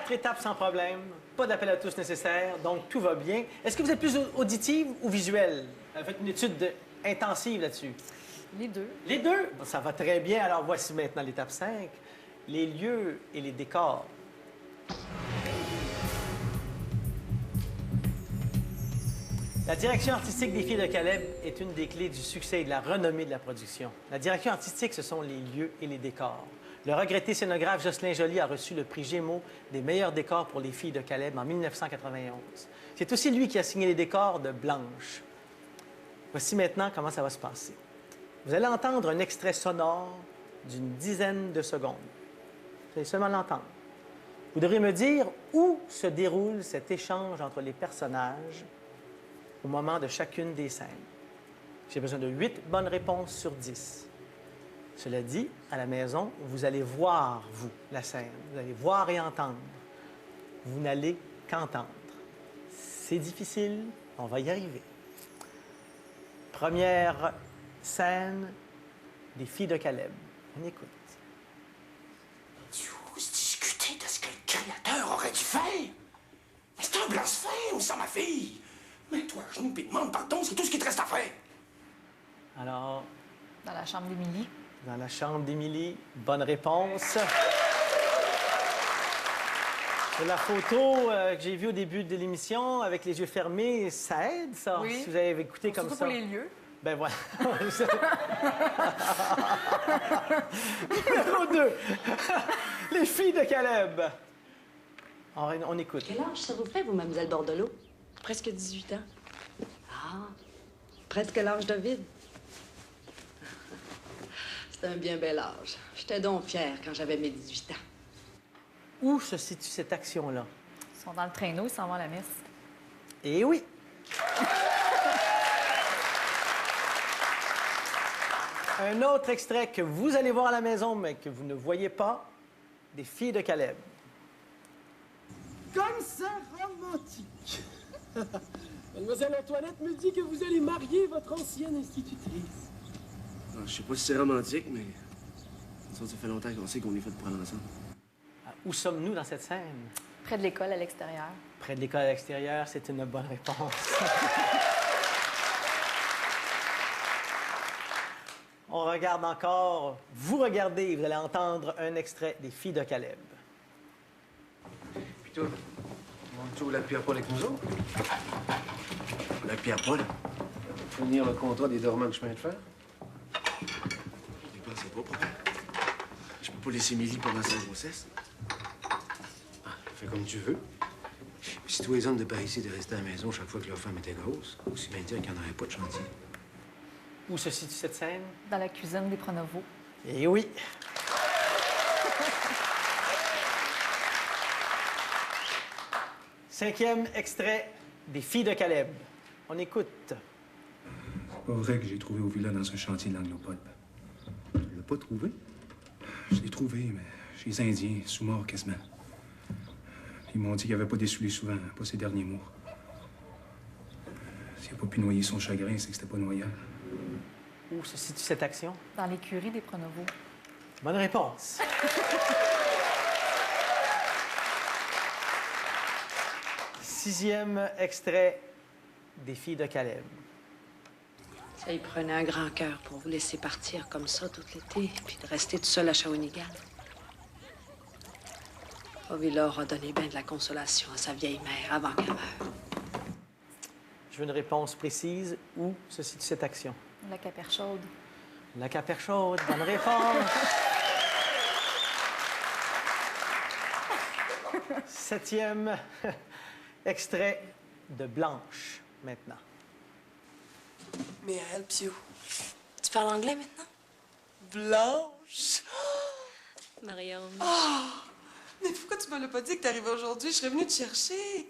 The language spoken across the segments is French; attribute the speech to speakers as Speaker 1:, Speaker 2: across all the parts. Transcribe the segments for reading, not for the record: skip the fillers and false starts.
Speaker 1: 4 étapes sans problème, pas d'appel à tous nécessaire, donc tout va bien. Est-ce que vous êtes plus auditive ou visuelle? Faites une étude intensive là-dessus.
Speaker 2: Les deux.
Speaker 1: Les deux? Ça va très bien. Alors voici maintenant l'étape 5, les lieux et les décors. La direction artistique des Filles de Caleb est une des clés du succès et de la renommée de la production. La direction artistique, ce sont les lieux et les décors. Le regretté scénographe Jocelyn Joly a reçu le prix Gémeaux des meilleurs décors pour les Filles de Caleb en 1991. C'est aussi lui qui a signé les décors de Blanche. Voici maintenant comment ça va se passer. Vous allez entendre un extrait sonore d'une dizaine de secondes. Vous allez seulement l'entendre. Vous devrez me dire où se déroule cet échange entre les personnages au moment de chacune des scènes. J'ai besoin de 8 bonnes réponses sur 10. Cela dit, à la maison, vous allez voir, vous, la scène. Vous allez voir et entendre. Vous n'allez qu'entendre. C'est difficile, on va y arriver. Première scène des Filles de Caleb. On écoute.
Speaker 3: Tu oses discuter de ce que le créateur aurait dû faire? Mais c'est un blasphème, ça, ma fille! Mets-toi à genoux et demande pardon, c'est tout ce qu'il te reste à faire!
Speaker 1: Alors,
Speaker 2: Dans la chambre d'Émilie.
Speaker 1: dans la chambre d'Émilie, bonne réponse. Sur la photo que j'ai vue au début de l'émission, avec les yeux fermés, ça aide, ça,
Speaker 2: Oui.
Speaker 1: si vous avez écouté comme
Speaker 2: Surtout
Speaker 1: ça.
Speaker 2: pour les lieux.
Speaker 1: Ben voilà. Numéro 2. Les Filles de Caleb. On écoute.
Speaker 4: Quel âge ça vous fait, vous, mademoiselle Bordelot? Presque 18 ans. Ah, presque l'âge de vide. C'est un bien bel âge. J'étais donc fière quand j'avais mes 18 ans.
Speaker 1: Où se situe cette action-là?
Speaker 2: Ils sont dans le traîneau, ils s'en vont à la messe.
Speaker 1: Eh oui! Un autre extrait que vous allez voir à la maison, mais que vous ne voyez pas, des Filles de Caleb.
Speaker 5: Comme c'est romantique. Mademoiselle Antoinette me dit que vous allez marier votre ancienne institutrice.
Speaker 6: Non, je sais pas si c'est romantique, mais ça fait longtemps qu'on sait qu'on est fait pour aller ensemble.
Speaker 1: Où sommes-nous dans cette scène?
Speaker 2: Près de l'école, à l'extérieur.
Speaker 1: Près de l'école à l'extérieur, c'est une bonne réponse. On regarde encore. Vous regardez, vous allez entendre un extrait des Filles de Caleb.
Speaker 6: Puis toi, tu veux la Pierre-Paul avec nous autres? La Pierre-Paul? Finir le contrat des dormants de chemin de fer? Je pensais pas, papa. Je peux pas laisser Mélie pendant sa grossesse. Ah, fais comme tu veux. Si tous les hommes de par ici de rester à la maison chaque fois que leur femme était grosse, aussi bien dire qu'il n'y en aurait pas de chantier.
Speaker 1: Où se situe cette scène?
Speaker 2: Dans la cuisine des Pronovo.
Speaker 1: Eh oui! Cinquième extrait des Filles de Caleb. On écoute.
Speaker 7: C'est pas vrai que j'ai trouvé au villa dans un chantier de l'anglopode.
Speaker 6: Tu l'as pas trouvé?
Speaker 7: Je l'ai trouvé, mais chez les Indiens, sous mort quasiment. Ils m'ont dit qu'il avait pas dessoulé souvent, pas ces derniers mois. S'il n'a pas pu noyer son chagrin, c'est que c'était pas noyable.
Speaker 1: Où se situe cette action?
Speaker 2: Dans l'écurie des Pronovo.
Speaker 1: Bonne réponse. Sixième extrait des Filles de Caleb.
Speaker 4: Ça y prenait un grand cœur pour vous laisser partir comme ça tout l'été, puis de rester tout seul à Shawinigan. Ovillor a donné bien de la consolation à sa vieille mère avant qu'elle meure.
Speaker 1: Je veux une réponse précise. Où se situe cette action?
Speaker 2: La Caperchaude.
Speaker 1: La Caperchaude. Bonne réponse. Septième extrait de Blanche, maintenant.
Speaker 8: May I help you?
Speaker 4: Tu parles anglais maintenant?
Speaker 8: Blanche!
Speaker 4: Marianne.
Speaker 8: Oh! Mais pourquoi tu me l'as pas dit que t'arrivais aujourd'hui? Je serais venue te chercher.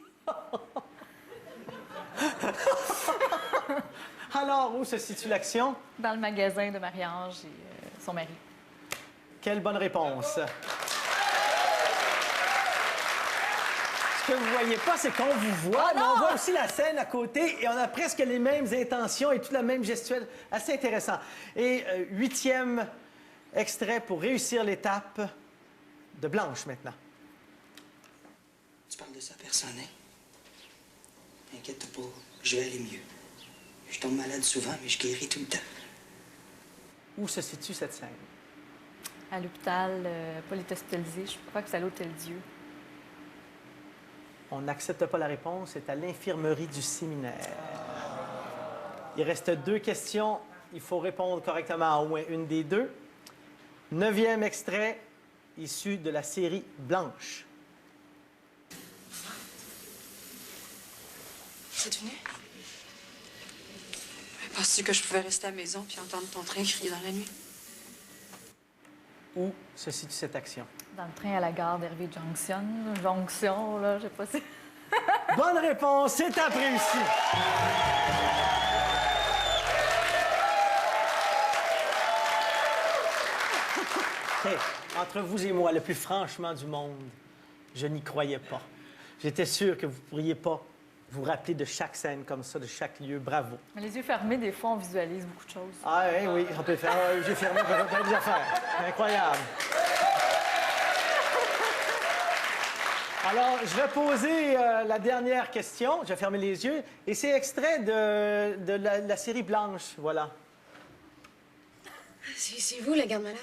Speaker 1: Alors, où se situe l'action?
Speaker 2: Dans le magasin de Marie-Ange et son mari.
Speaker 1: Quelle bonne réponse. Ce que vous voyez pas, c'est qu'on vous voit, mais on voit aussi la scène à côté et on a presque les mêmes intentions et toute la même gestuelle. Assez intéressant. Et huitième extrait pour réussir l'étape de Blanche, maintenant.
Speaker 3: Tu parles de ça à personne, hein? Inquiète-toi pas, je vais aller mieux. Je tombe malade souvent, mais je guéris tout le temps.
Speaker 1: Où se situe cette scène?
Speaker 2: À l'hôpital Paulette hospitalisé, je crois que c'est à l'Hôtel-Dieu.
Speaker 1: On n'accepte pas la réponse, c'est à l'infirmerie du séminaire. Il reste 2 questions. Il faut répondre correctement à au moins une des 2. 9e extrait, issu de la série Blanche.
Speaker 8: C'est venu? Penses-tu que je pouvais rester à la maison puis entendre ton train crier dans la nuit?
Speaker 1: Où se situe cette action?
Speaker 2: Dans le train à la gare d'Hervé Junction. Jonction, là, je sais pas si...
Speaker 1: Bonne réponse, étape réussie. Hey, entre vous et moi, le plus franchement du monde, je n'y croyais pas. J'étais sûr que vous ne pourriez pas vous rappeler de chaque scène comme ça, de chaque lieu. Bravo.
Speaker 2: Mais les yeux fermés, des fois, on visualise beaucoup de choses.
Speaker 1: Ah oui, oui, on peut faire les yeux fermés, on peut faire des affaires. Incroyable. Alors, je vais poser la dernière question. Je vais fermer les yeux. Et c'est extrait de la série Blanche, voilà.
Speaker 9: C'est vous, la garde malade?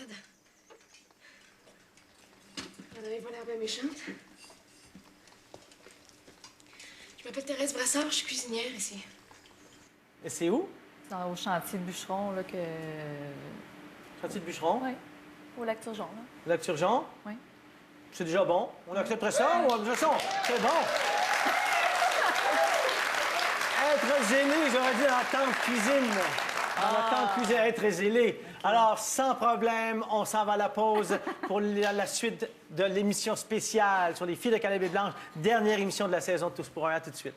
Speaker 9: Vous n'avez pas l'air bien méchante. Je m'appelle Thérèse Brassard, je suis cuisinière ici.
Speaker 1: Et c'est où?
Speaker 2: Au chantier de bûcheron, là, que...
Speaker 1: Chantier de bûcheron?
Speaker 2: Oui, au lac Turgeon, là.
Speaker 1: Lac Turgeon?
Speaker 2: Oui.
Speaker 1: C'est déjà bon. On accepterait ça? De toute façon, c'est bon. Être zélé, j'aurais dit en tant que cuisine. En tant que cuisine, être zélé. Alors, sans problème, on s'en va à la pause pour la suite de l'émission spéciale sur les filles de Caleb et Blanche. Dernière émission de la saison de Tous pour un, à tout de suite.